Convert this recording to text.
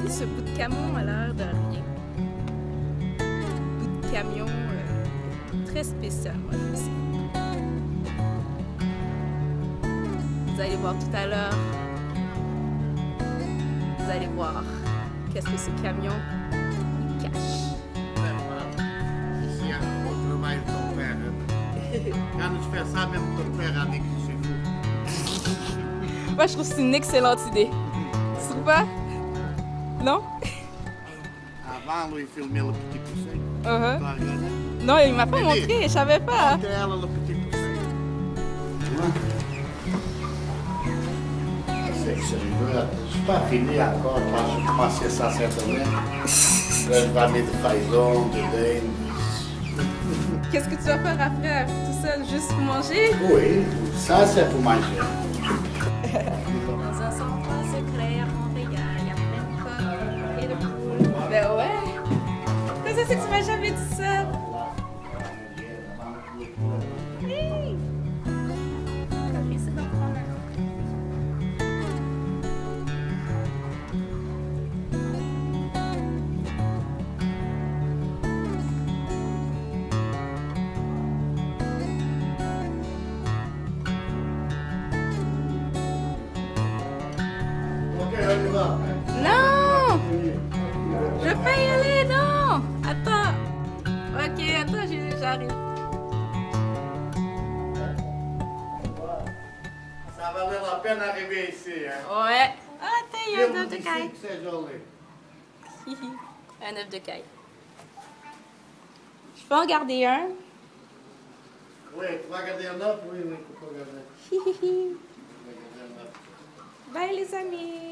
ce bout de camion a l'air de rien. Bout de camion très spécial, moi je sais. Vous allez voir tout à l'heure. Vous allez voir qu'est-ce que ce camion cache. Ici, on travaille de ton père. Quand tu fais ça, même ton père avec c'est fou. Moi, je trouve que c'est une excellente idée. Tu trouves pas? Non? Avant, lui, il filmait le petit poussin. Uh-huh. Tu as regardé? Non, il m'a pas montré, je savais pas. Montre ela le petit poussin. C'est pas fini encore, parce que je commençais ça certainement. Là, je vais mettre de faison, de dinde. Qu'est-ce que tu vas faire après, tout seul, juste pour manger? Oui, ça c'est pour manger. Dans un centre secret à Montréal, il y a plein de coques et de poules. Ben ouais! Comment ça c'est que tu m'as jamais dit ça? Hey! Ok, on y va. Non! Je peux y aller, non! Attends! Ok, attends, j'arrive. Ça valait la peine d'arriver ici, hein? Ouais! Ah, t'as, il y a un œuf de Ici caille. que c'est joli. Un œuf de caille. Je peux en garder un? Oui, tu vas garder un œuf? Oui, oui, tu peux garder. Tu vas garder un œuf. Bye les amis!